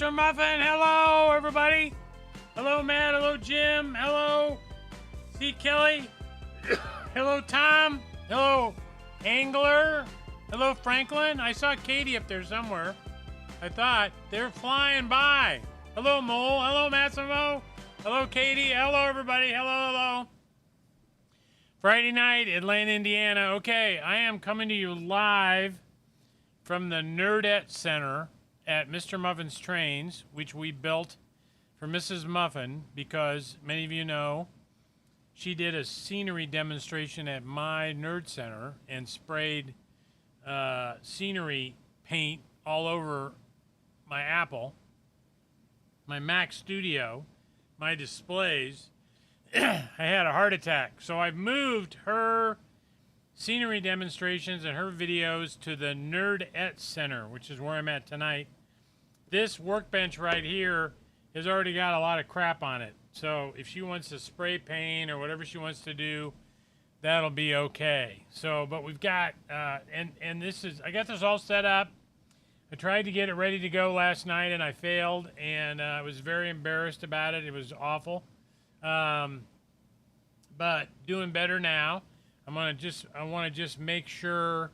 Mr. Muffin. Hello, everybody. Hello, Matt. Hello, Jim. Hello, C. Kelly. Hello, Tom. Hello, Angler. Hello, Franklin. I saw Katie up there somewhere. I thought they're flying by. Hello, Mole. Hello, Massimo. Hello, Katie. Hello, everybody. Hello. Friday night, Atlanta, Indiana. Okay, I am coming to you live from the Nerdette Center at MrMuffin'sTrains, which we built for Mrs. Muffin because many of you know she did a scenery demonstration at my Nerd Center and sprayed scenery paint all over my Apple, my Mac Studio, my displays. I had a heart attack. So I've moved her scenery demonstrations and her videos to the Nerdette Center, which is where I'm at tonight. This workbench right here has already got a lot of crap on it. So if she wants to spray paint or whatever she wants to do, that'll be okay. So, but we've got, and this is, I got this all set up. I tried to get it ready to go last night and I failed, and I was very embarrassed about it. It was awful. But doing better now. I want to just make sure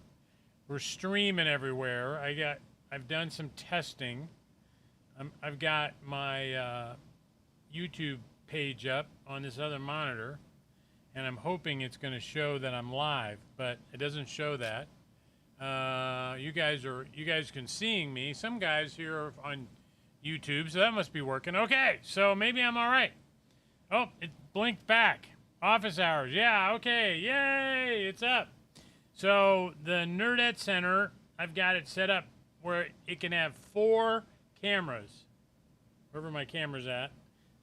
we're streaming everywhere. I've done some testing. I've got my YouTube page up on this other monitor, and I'm hoping it's going to show that I'm live, but it doesn't show that. You guys can seeing me. Some guys here are on YouTube, so that must be working. Okay, so maybe I'm all right. Oh, it blinked back. Office hours. Yeah, okay. Yay, it's up. So the Nerdette Center, I've got it set up where it can have 4 cameras, wherever my camera's at.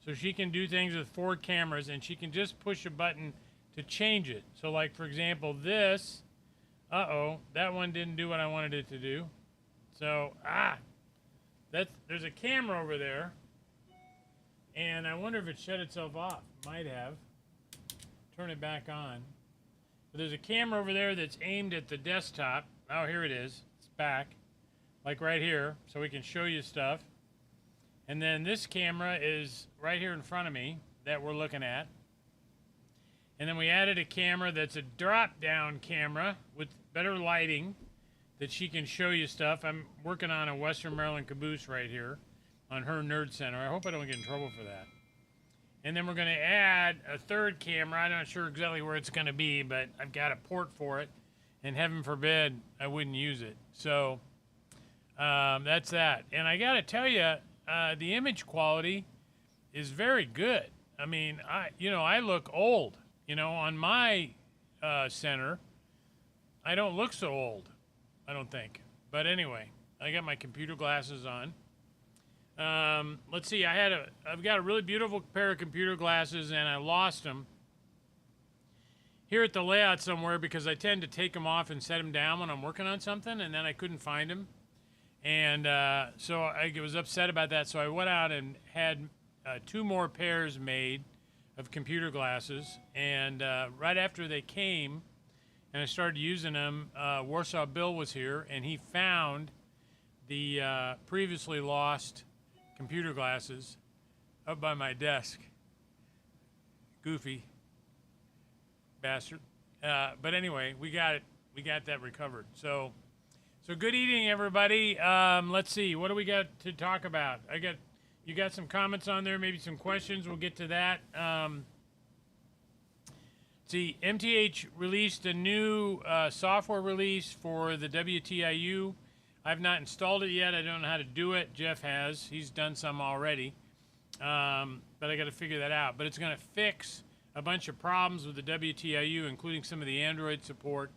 So she can do things with 4 cameras, and she can just push a button to change it. So like, for example, this, that one didn't do what I wanted it to do. So, there's a camera over there, and I wonder if it shut itself off. Might have. Turn it back on. But there's a camera over there that's aimed at the desktop. Oh, here it is. It's back. Like right here, so we can show you stuff. And then this camera is right here in front of me that we're looking at. And then we added a camera that's a drop-down camera with better lighting that she can show you stuff. I'm working on a Western Maryland caboose right here on her Nerd Center. I hope I don't get in trouble for that. And then we're going to add a 3rd camera. I'm not sure exactly where it's going to be, but I've got a port for it. And heaven forbid I wouldn't use it. So that's that. And I got to tell you, the image quality is very good. I mean, I look old. On my center, I don't look so old, I don't think. But anyway, I got my computer glasses on. Let's see, I've got a really beautiful pair of computer glasses, and I lost them here at the layout somewhere because I tend to take them off and set them down when I'm working on something, and then I couldn't find them. And so I was upset about that, so I went out and had 2 more pairs made of computer glasses, and right after they came and I started using them, Warsaw Bill was here, and he found the previously lost computer glasses up by my desk. Goofy bastard. But anyway, we got that recovered. So good eating, everybody. Let's see, what do we got to talk about? You got some comments on there, maybe some questions. We'll get to that. See, MTH released a new software release for the WTIU. I've not installed it yet. I don't know how to do it. Jeff has. He's done some already. But I got to figure that out. But it's going to fix a bunch of problems with the WTIU, including some of the Android support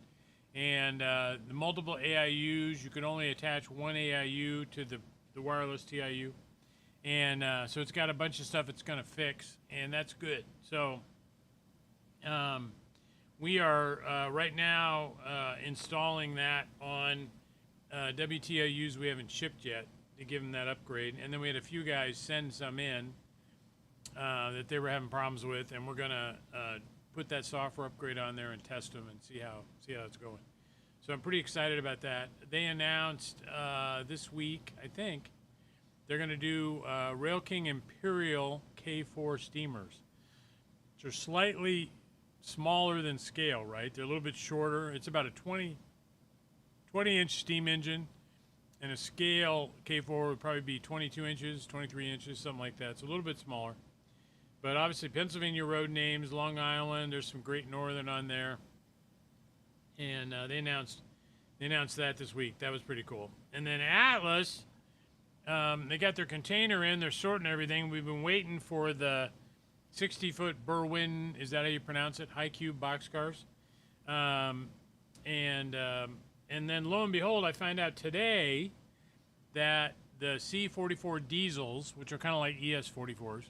and the multiple AIUs. You can only attach one AIU to the wireless TIU. And so it's got a bunch of stuff it's going to fix, and that's good. So we are right now installing that on WTIUs we haven't shipped yet to give them that upgrade. And then we had a few guys send some in that they were having problems with, and we're going to put that software upgrade on there and test them and see how it's going. So I'm pretty excited about that. They announced this week, I think, they're going to do Rail King Imperial K4 steamers. Which are slightly smaller than scale, right? They're a little bit shorter. It's about a 20-inch steam engine, and a scale K4 would probably be 22 inches, 23 inches, something like that. It's a little bit smaller. But obviously Pennsylvania road names, Long Island, there's some Great Northern on there. And they announced that this week. That was pretty cool. And then Atlas, they got their container in. They're sorting everything. We've been waiting for the 60-foot Berwyn, is that how you pronounce it? High cube boxcars. And then lo and behold, I find out today that the C44 diesels, which are kind of like ES44s,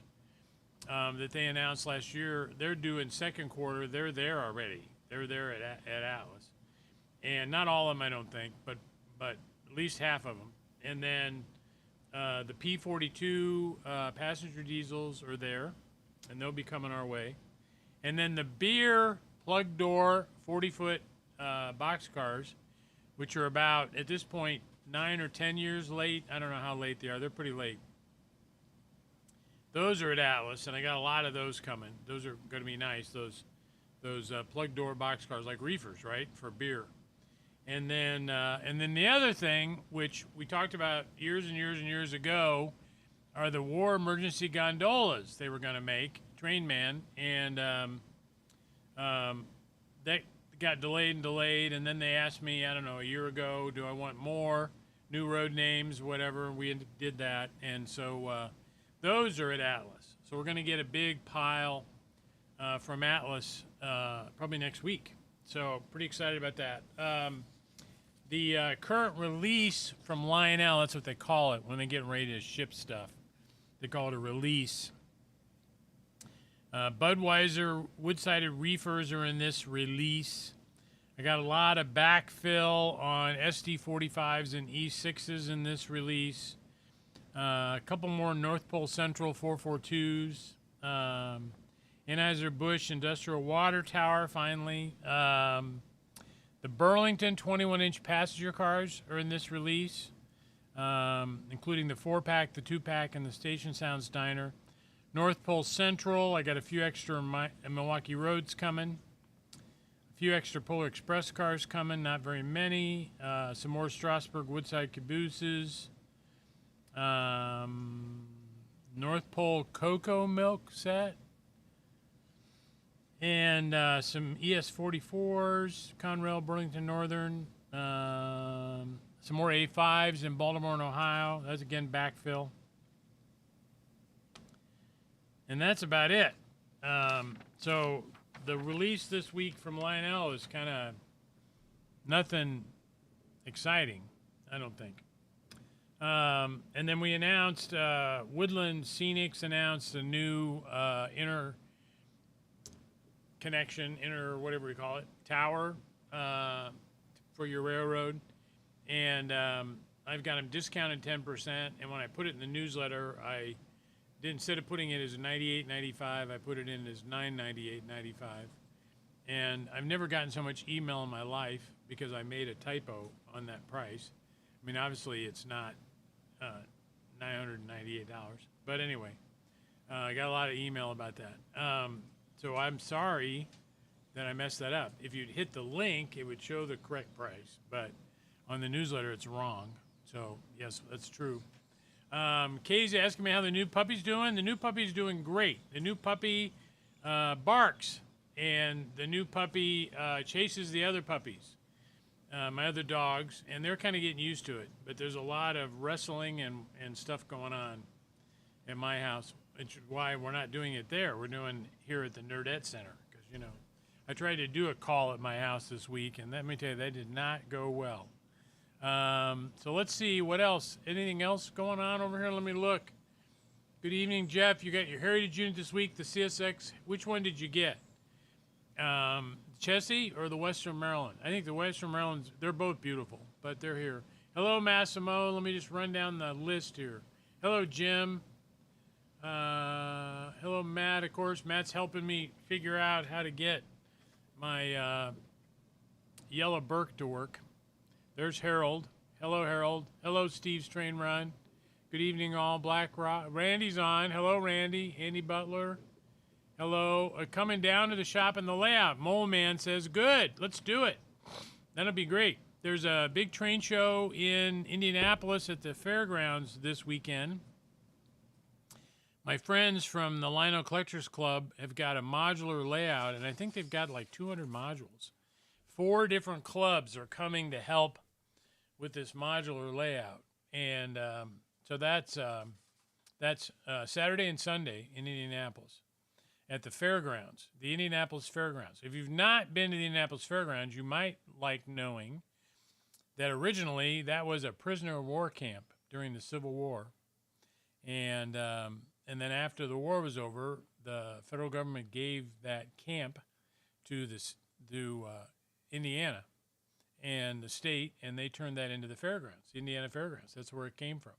that they announced last year, they're due in second quarter. They're there already. They're there at Atlas. And not all of them, I don't think, but at least half of them. And then the P42 passenger diesels are there, and they'll be coming our way. And then the beer plug door 40-foot boxcars, which are about, at this point, 9 or 10 years late. I don't know how late they are. They're pretty late. Those are at Atlas, and I got a lot of those coming. Those are going to be nice, those plug door boxcars, like reefers, right, for beer. And then the other thing, which we talked about years and years and years ago, are the war emergency gondolas they were going to make, Train Man, and that got delayed, and then they asked me, I don't know, a year ago, do I want more new road names, whatever. We did that, and so those are at Atlas. So we're going to get a big pile from Atlas probably next week. So pretty excited about that. The current release from Lionel, that's what they call it when they get ready to ship stuff. They call it a release. Budweiser wood-sided reefers are in this release. I got a lot of backfill on SD45s and E6s in this release. A couple more North Pole Central 442s. Anheuser-Busch Industrial Water Tower, finally. The Burlington 21-inch passenger cars are in this release, including the 4-pack, the 2-pack, and the Station Sounds Diner. North Pole Central, I got a few extra Milwaukee Roads coming. A few extra Polar Express cars coming, not very many. Some more Strasburg Woodside Cabooses. North Pole Cocoa Milk set. And some ES44s, Conrail, Burlington Northern. Some more A5s in Baltimore and Ohio. That's, again, backfill. And that's about it. So the release this week from Lionel is kind of nothing exciting, I don't think. And then we announced, Woodland Scenics announced a new inner whatever we call it, tower for your railroad. And I've got them discounted 10%. And when I put it in the newsletter, instead of putting it as $98.95, I put it in as $998.95. And I've never gotten so much email in my life because I made a typo on that price. I mean, obviously it's not $998, but anyway, I got a lot of email about that. So I'm sorry that I messed that up. If you'd hit the link, it would show the correct price, but on the newsletter it's wrong. So yes, that's true. Kay's asking me how the new puppy's doing. The new puppy's doing great. The new puppy barks, and the new puppy chases the other puppies, my other dogs, and they're kind of getting used to it. But there's a lot of wrestling and stuff going on at my house, which is why we're not doing it there. We're doing here at the Nerdette Center because, you know, I tried to do a call at my house this week, and let me tell you, that did not go well. So let's see what else. Anything else going on over here? Let me look. Good evening, Jeff. You got your Heritage Unit this week, the CSX. Which one did you get? Chessie or the Western Maryland? I think the Western Maryland's, they're both beautiful, but they're here. Hello, Massimo. Let me just run down the list here. Hello, Jim. Hello, Matt. Of course, Matt's helping me figure out how to get my yellow Burke to work. There's Harold. Hello, Harold. Hello, Steve's Train Run. Good evening, all. Black Rock. Randy's on. Hello, Randy. Andy Butler. Hello. Coming down to the shop in the layout. Mole Man says, good. Let's do it. That'll be great. There's a big train show in Indianapolis at the fairgrounds this weekend. My friends from the Lionel Collectors Club have got a modular layout, and I think they've got like 200 modules. 4 different clubs are coming to help with this modular layout. And so that's Saturday and Sunday in Indianapolis at the fairgrounds, the Indianapolis Fairgrounds. If you've not been to the Indianapolis Fairgrounds, you might like knowing that originally that was a prisoner of war camp during the Civil War. And then after the war was over, the federal government gave that camp to Indiana and the state, and they turned that into the fairgrounds, Indiana Fairgrounds. That's where it came from.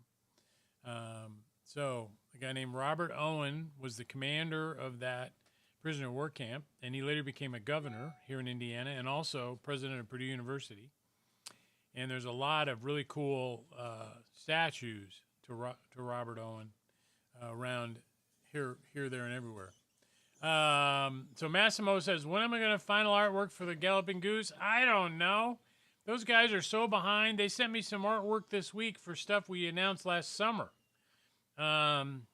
So a guy named Robert Owen was the commander of that prisoner of war camp, and he later became a governor here in Indiana and also president of Purdue University. And there's a lot of really cool statues to Robert Owen around here, there, and everywhere. So Massimo says, when am I going to final artwork for the Galloping Goose? I don't know. Those guys are so behind. They sent me some artwork this week for stuff we announced last summer. Wasn't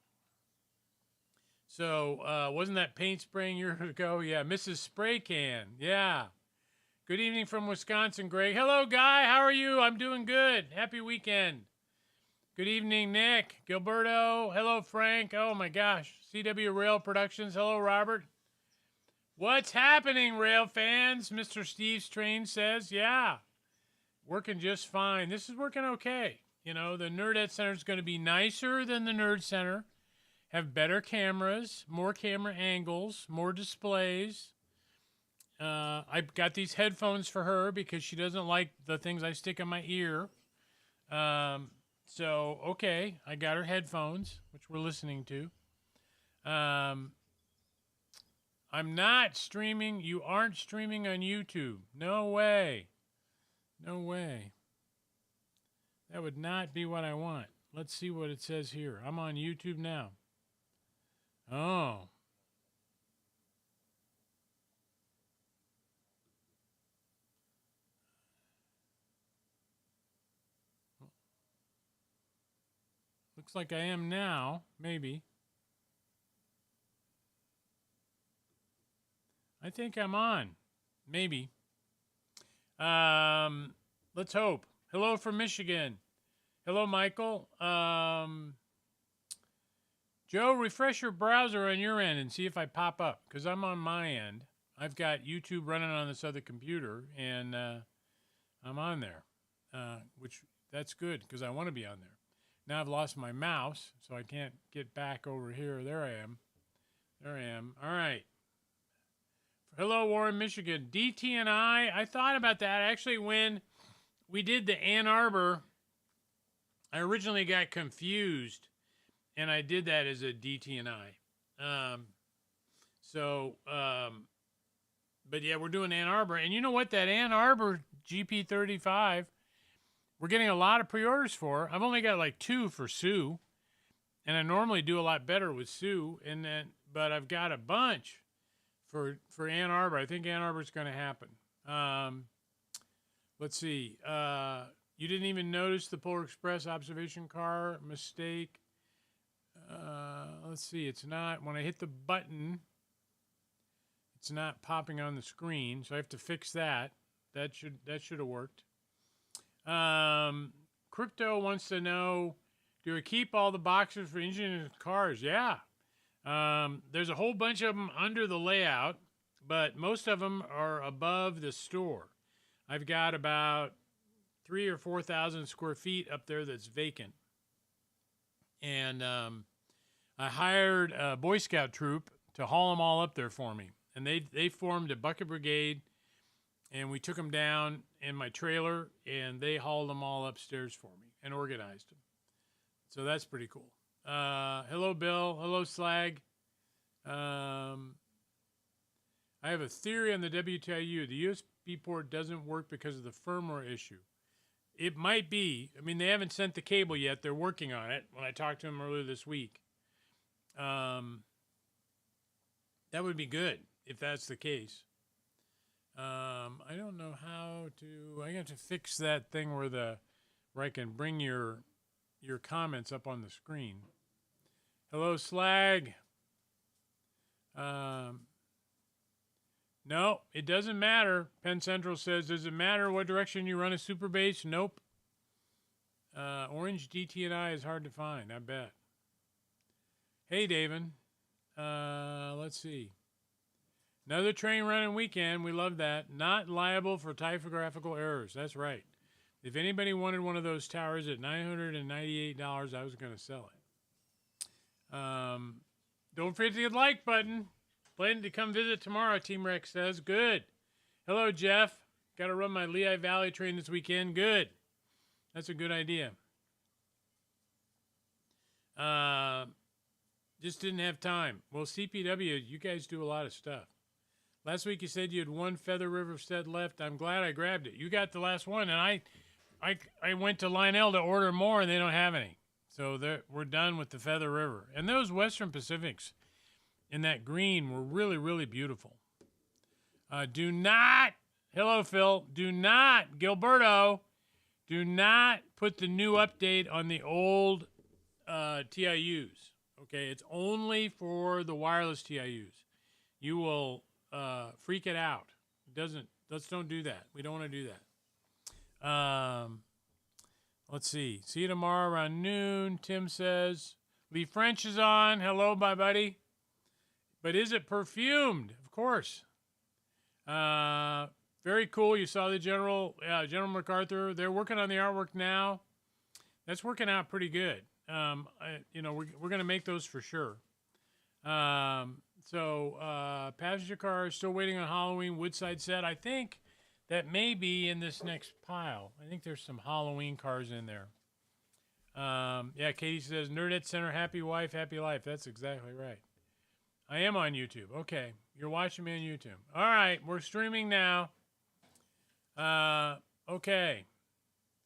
that paint spraying years ago? Yeah, Mrs. Spray Can. Yeah. Good evening from Wisconsin, Greg. Hello, Guy. How are you? I'm doing good. Happy weekend. Good evening, Nick. Gilberto. Hello, Frank. Oh, my gosh. CW Rail Productions. Hello, Robert. What's happening, rail fans? Mr. Steve's Train says, yeah, working just fine. This is working okay. You know, the Nerdette Center is going to be nicer than the Nerd Center, have better cameras, more camera angles, more displays. I've got these headphones for her because she doesn't like the things I stick in my ear. Okay, I got her headphones, which we're listening to. I'm not streaming. You aren't streaming on YouTube. No way. No way. That would not be what I want. Let's see what it says here. I'm on YouTube now. Oh. Looks like I am now. Maybe. I think I'm on. Maybe. Let's hope. Hello from Michigan. Hello, Michael. Joe, refresh your browser on your end and see if I pop up, because I'm on my end. I've got YouTube running on this other computer, and I'm on there, which that's good because I want to be on there. Now I've lost my mouse, so I can't get back over here. There I am. There I am. All right. Hello, Warren, Michigan. DT and I thought about that. Actually, when we did the Ann Arbor, I originally got confused, and I did that as a DT and I. But yeah, we're doing Ann Arbor. And you know what? That Ann Arbor GP35, we're getting a lot of pre-orders for. I've only got like 2 for Sue, and I normally do a lot better with Sue. But I've got a bunch for Ann Arbor. I think Ann Arbor's going to happen. Let's see. You didn't even notice the Polar Express observation car mistake. Let's see. It's not, when I hit the button, it's not popping on the screen, so I have to fix that. That should have worked. Crypto wants to know, do I keep all the boxes for engineering cars? Yeah. There's a whole bunch of them under the layout, but most of them are above the store. I've got about 3,000 or 4,000 square feet up there that's vacant. And I hired a Boy Scout troop to haul them all up there for me. And they formed a bucket brigade, and we took them down in my trailer, and they hauled them all upstairs for me and organized them. So that's pretty cool. Hello, Bill. Hello, Slag. I have a theory on the WTIU. The USB port doesn't work because of the firmware issue. It might be. I mean, they haven't sent the cable yet. They're working on it. When I talked to them earlier this week, that would be good if that's the case. I don't know how to. I have to fix that thing where I can bring your comments up on the screen. Hello, Slag. No, it doesn't matter. Penn Central says, does it matter what direction you run a super base? Nope. Orange DT&I is hard to find, I bet. Hey, David. Let's see. Another train running weekend. We love that. Not liable for typographical errors. That's right. If anybody wanted one of those towers at $998, I was going to sell it. Don't forget to hit the like button. Planning to come visit tomorrow, Team Rex says. Good. Hello, Jeff. Got to run my Lehigh Valley train this weekend. Good. That's a good idea. Just didn't have time. Well, CPW, you guys do a lot of stuff. Last week you said you had one Feather River set left. I'm glad I grabbed it. You got the last one, and I went to Lionel to order more, and they don't have any. So we're done with the Feather River. And those Western Pacifics in that green were really, really beautiful. Do not, hello, Phil, do not, Gilberto, do not put the new update on the old TIUs. Okay, it's only for the wireless TIUs. You will freak it out. Let's don't do that. We don't want to do that. Let's see. See you tomorrow around noon, Tim says. Lee French is on. Hello, my buddy. But is it perfumed? Of course. Very cool. You saw the General MacArthur. They're working on the artwork now. That's working out pretty good. We're going to make those for sure. Passenger car is still waiting on Halloween Woodside set. I think that may be in this next pile. I think there's some Halloween cars in there. Katie says, Nerdette Center, happy wife, happy life. That's exactly right. I am on YouTube. Okay, you're watching me on YouTube. All right, we're streaming now. Okay,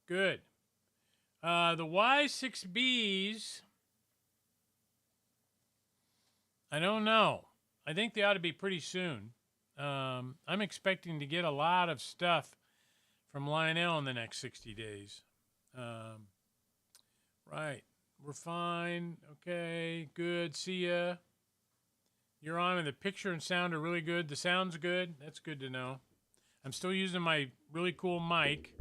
good. The Y6Bs, I don't know. I think they ought to be pretty soon. I'm expecting to get a lot of stuff from Lionel in the next 60 days. Right. We're fine. Okay. Good. See ya. You're on, and the picture and sound are really good. The sound's good. That's good to know. I'm still using my really cool mic.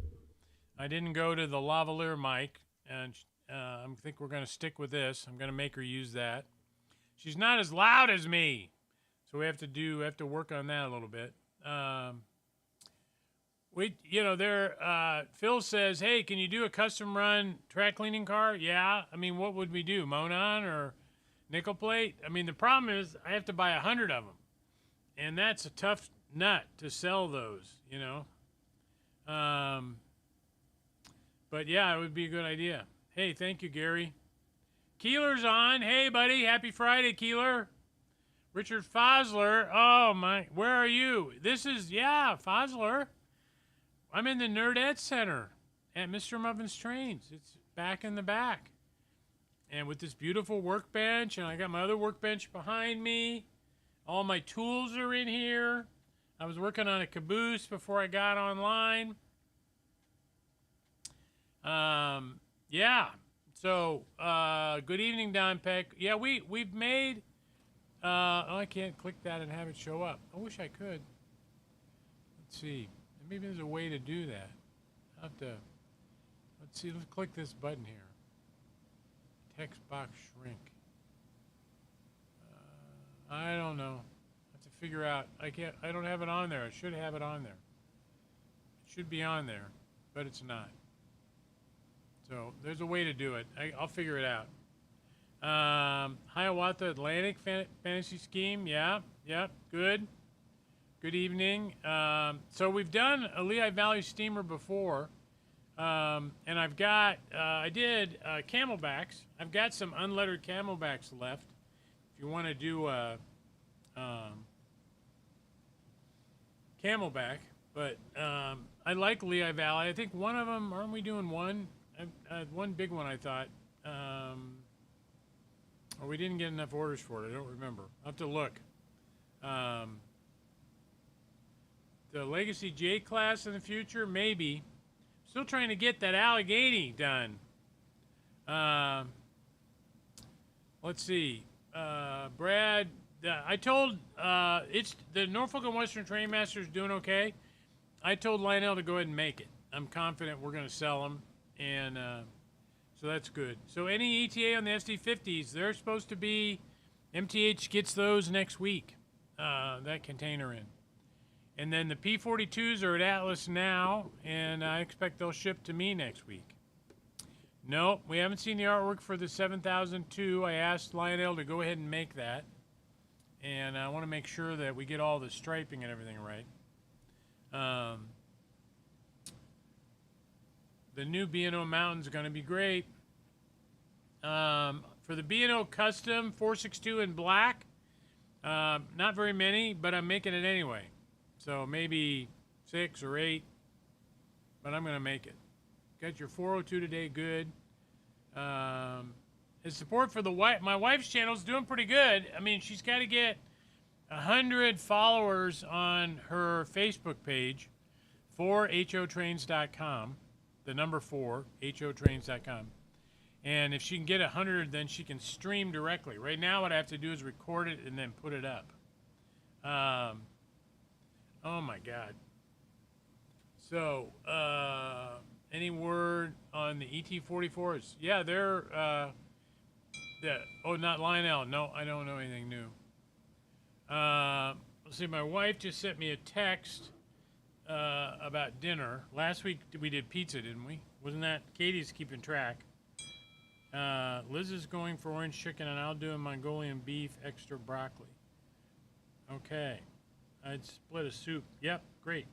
I didn't go to the lavalier mic, and I think we're going to stick with this. I'm going to make her use that. She's not as loud as me, so we have to work on that a little bit. Phil says, hey, can you do a custom run track cleaning car? Yeah. I mean, what would we do? Monon or nickel plate? I mean, the problem is I have to buy 100 of them, and that's a tough nut to sell those, But yeah, it would be a good idea. Hey, thank you, Gary. Keeler's on. Hey, buddy. Happy Friday, Keeler. Richard Fosler. Oh, my. Where are you? Fosler. I'm in the Nerdette Center at MrMuffin'sTrains. It's back in the back. And with this beautiful workbench, and I got my other workbench behind me. All my tools are in here. I was working on a caboose before I got online. So, good evening, Don Peck. Yeah, we've made, I can't click that and have it show up. I wish I could. Let's see. Maybe there's a way to do that. Let's click this button here. Text box shrink. I don't know. I have to figure out. I don't have it on there. I should have it on there. It should be on there, but it's not. So there's a way to do it. I'll figure it out. Hiawatha Atlantic Fantasy Scheme. Yeah, good. Good evening. So we've done a Lehigh Valley steamer before. And I've got, I did camelbacks. I've got some unlettered camelbacks left. If you want to do a camelback. But I I like Lehigh Valley. I think one of them, aren't we doing one? One big one, I thought. Or we didn't get enough orders for it. I don't remember. I'll have to look. The Legacy J class in the future, maybe. Still trying to get that Allegheny done. Let's see. Brad, I told it's the Norfolk and Western Trainmaster is doing okay. I told Lionel to go ahead and make it. I'm confident we're going to sell them, and so that's good. So any ETA on the SD50s, they're supposed to be, MTH gets those next week, that container in. And then the P42s are at Atlas now, and I expect they'll ship to me next week. Nope, we haven't seen the artwork for the 7002. I asked Lionel to go ahead and make that. And I want to make sure that we get all the striping and everything right. The new B&O Mountain's going to be great. For the B&O Custom 462 in black, not very many, but I'm making it anyway. So maybe 6 or 8, but I'm going to make it. Got your 402 today, good. His support for my wife's channel is doing pretty good. I mean, she's got to get 100 followers on her Facebook page for HOTrains.com, the number 4, HOTrains.com. And if she can get 100, then she can stream directly. Right now, what I have to do is record it and then put it up. Oh my God. So, any word on the ET44s? Yeah, they're, oh, not Lionel. No, I don't know anything new. Let's see, my wife just sent me a text about dinner. Last week we did pizza, didn't we? Wasn't that? Katie's keeping track. Liz is going for orange chicken, and I'll do a Mongolian beef, extra broccoli. Okay. I'd split a soup. Yep, great.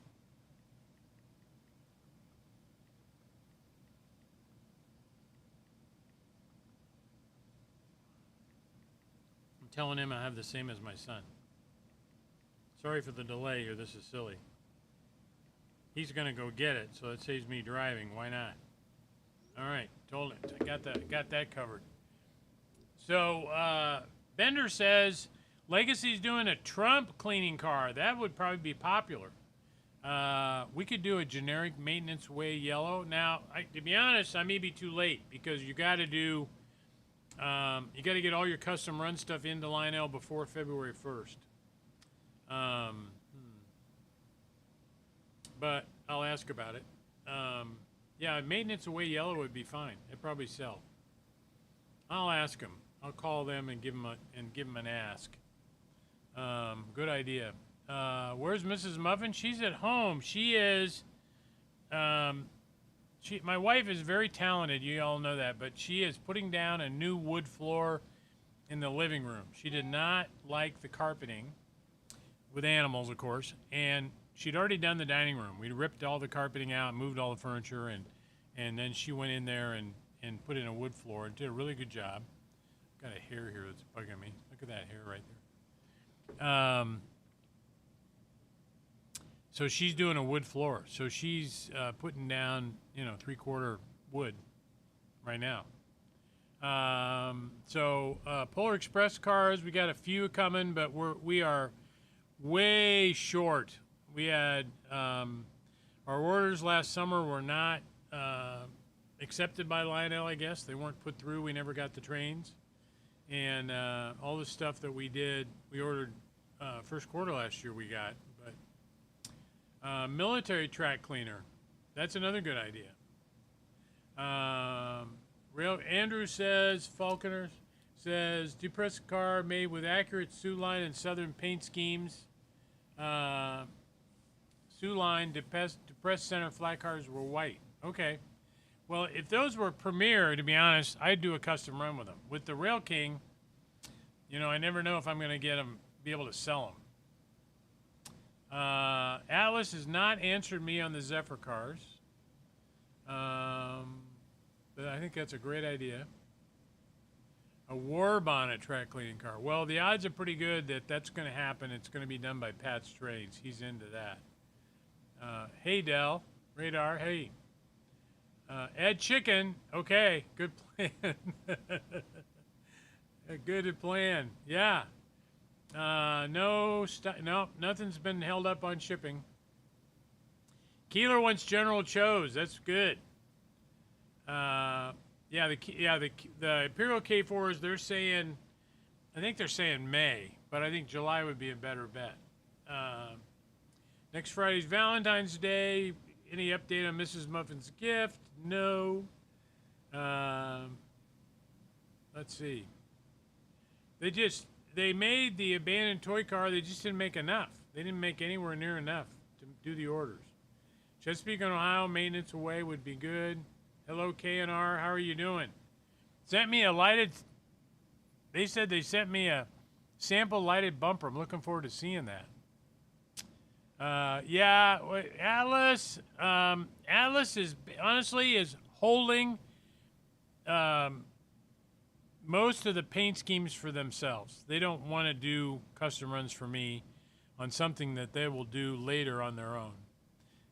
I'm telling him I have the same as my son. Sorry for the delay here. This is silly. He's going to go get it, so it saves me driving. Why not? All right, told him. I got that covered. So Bender says Legacy's doing a Trump cleaning car. That would probably be popular. We could do a generic maintenance way yellow. Now, to be honest, I may be too late because you got to do, you got to get all your custom run stuff into Lionel before February 1st. But I'll ask about it. Yeah, maintenance away yellow would be fine. It'd probably sell. I'll ask them. I'll call them and give them an ask. Good idea. Where's Mrs. Muffin? She's at home. She is. My wife is very talented. You all know that, but she is putting down a new wood floor in the living room. She did not like the carpeting, with animals, of course, and she'd already done the dining room. We ripped all the carpeting out, moved all the furniture, and then she went in there and put in a wood floor and did a really good job. Got a hair here that's bugging me. Look at that hair right there. So she's doing a wood floor. So she's putting down, 3/4 wood right now. So Polar Express cars, we got a few coming, but we are way short. We had our orders last summer were not accepted by Lionel, I guess. They weren't put through. We never got the trains. And all the stuff that we did, we ordered first quarter last year we got. But military track cleaner, that's another good idea. Andrew says, Falconer says, depressed car made with accurate Sioux line and southern paint schemes. Sioux line, depressed center flat cars were white. Okay. Well, if those were Premier, to be honest, I'd do a custom run with them. With the Rail King, I never know if I'm going to be able to sell them. Atlas has not answered me on the Zephyr cars. But I think that's a great idea. A war bonnet track cleaning car. Well, the odds are pretty good that that's going to happen. It's going to be done by Pat's Trades. He's into that. Hey, Dell. Radar. Hey. Ed Chicken. Okay. Good plan. A good plan. Yeah. No, nothing's been held up on shipping. Keeler wants General Cho's. That's good. Yeah, the Imperial K4s. They're saying, I think they're saying May, but I think July would be a better bet. Next Friday's Valentine's Day. Any update on Mrs. Muffin's gift? No. Let's see. They made the abandoned toy car. They just didn't make enough. They didn't make anywhere near enough to do the orders. Chesapeake and Ohio maintenance away would be good. Hello, K&R. How are you doing? Sent me a lighted. They said they sent me a sample lighted bumper. I'm looking forward to seeing that. Yeah, Atlas. Atlas is honestly holding most of the paint schemes for themselves. They don't want to do custom runs for me on something that they will do later on their own.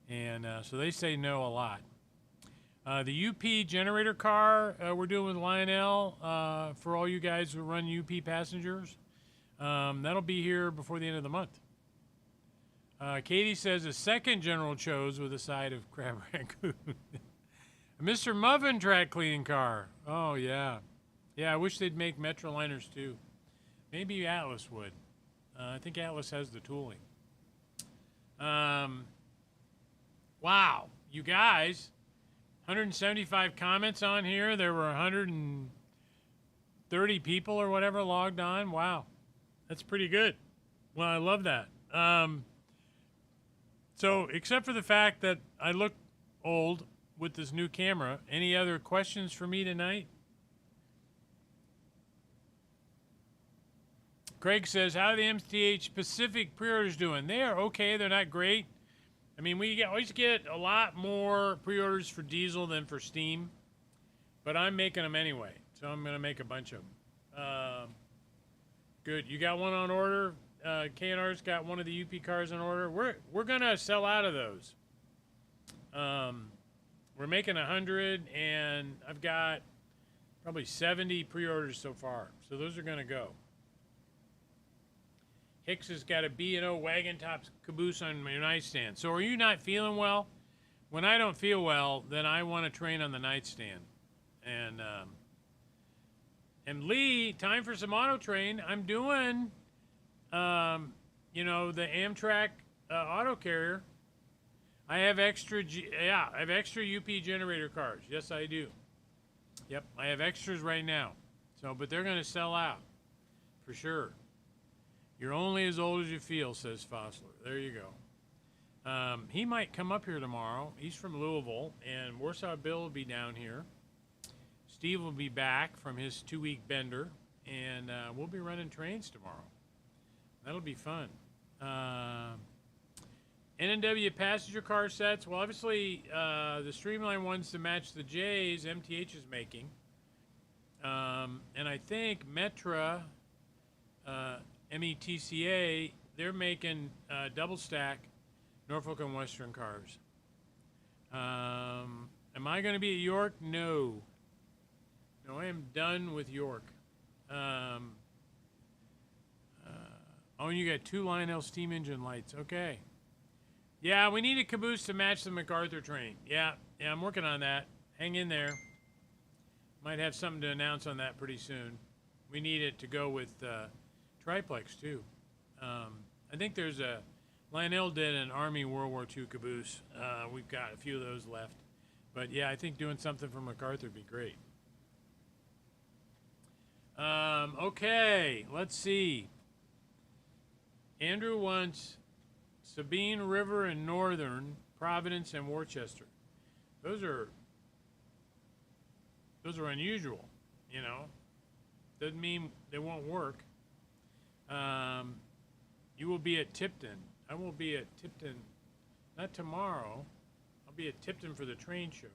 And so they say no a lot. The UP generator car we're doing with Lionel for all you guys who run UP passengers. That'll be here before the end of the month. Katie says a second General Cho's with a side of crab rangoon. Mr. Muffin track cleaning car. Oh, yeah. Yeah, I wish they'd make Metroliners too. Maybe Atlas would. I think Atlas has the tooling. Wow, you guys, 175 comments on here. There were 130 people or whatever logged on. Wow, that's pretty good. Well, I love that. So, except for the fact that I look old with this new camera, any other questions for me tonight? Craig says, how are the MTH Pacific pre-orders doing? They are okay. They're not great. I mean, we always get a lot more pre-orders for diesel than for steam, but I'm making them anyway, so I'm going to make a bunch of them. Good. You got one on order? K&R's got one of the UP cars on order. We're going to sell out of those. We're making 100, and I've got probably 70 pre-orders so far, so those are going to go. Hicks has got a B&O wagon top caboose on my nightstand. So are you not feeling well? When I don't feel well, then I want to train on the nightstand. And Lee, time for some auto train. I'm doing, the Amtrak auto carrier. I have extra UP generator cars. Yes, I do. Yep, I have extras right now. So, but they're going to sell out for sure. You're only as old as you feel, says Fossler. There you go. He might come up here tomorrow. He's from Louisville, and Warsaw Bill will be down here. Steve will be back from his 2-week bender, and we'll be running trains tomorrow. That'll be fun. NNW passenger car sets. Well, obviously, the Streamline ones to match the J's, MTH is making. And I think Metra... METCA, they're making double stack Norfolk and Western cars. Am I going to be at York? No. No, I am done with York. Oh, you got 2 Lionel steam engine lights. Okay. Yeah, we need a caboose to match the MacArthur train. Yeah, I'm working on that. Hang in there. Might have something to announce on that pretty soon. We need it to go with... Triplex too. I think there's Lionel did an Army World War II caboose. We've got a few of those left. But yeah, I think doing something for MacArthur would be great. Okay, let's see. Andrew wants Sabine River and Northern, Providence and Worcester. Those are unusual, you know. Doesn't mean they won't work. You will be at Tipton. I will be at Tipton, not tomorrow. I'll be at Tipton for the train show.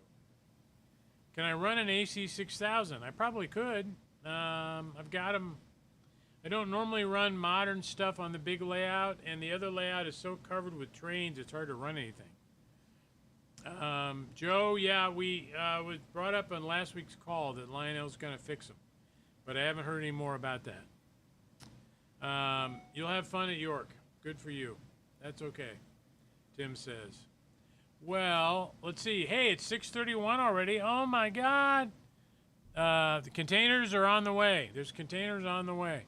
Can I run an AC 6000? I probably could. I've got them. I don't normally run modern stuff on the big layout, and the other layout is so covered with trains, it's hard to run anything. Joe, yeah, we was brought up on last week's call that Lionel's going to fix them, but I haven't heard any more about that. You'll have fun at York. Good for you. That's okay, Tim says. Well, let's see. Hey, it's 6:31 already. Oh, my God. The containers are on the way. There's containers on the way.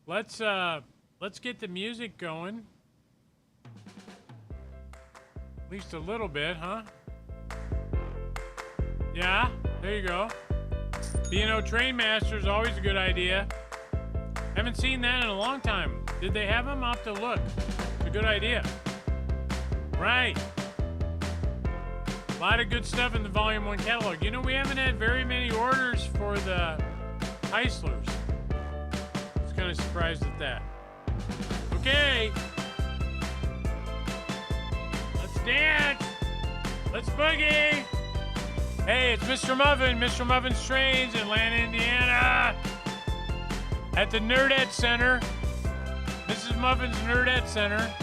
Let's get the music going. At least a little bit, huh? Yeah, there you go. B&O Train Master is always a good idea. Haven't seen that in a long time. Did they have them? I'll have to look. It's a good idea. Right. A lot of good stuff in the Volume 1 catalog. You know, we haven't had very many orders for the Heislers. I was kind of surprised at that. Okay. Let's dance. Let's boogie. Hey, it's Mr. Muffin, MrMuffin'sTrains in Atlanta, Indiana. At the Nerdette Center. Mrs. Muffin's Nerdette Center.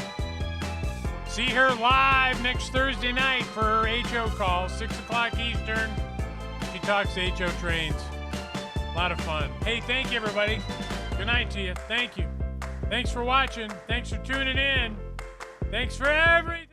See her live next Thursday night for her HO call, 6 o'clock Eastern. She talks HO trains. A lot of fun. Hey, thank you, everybody. Good night to you. Thank you. Thanks for watching. Thanks for tuning in. Thanks for everything.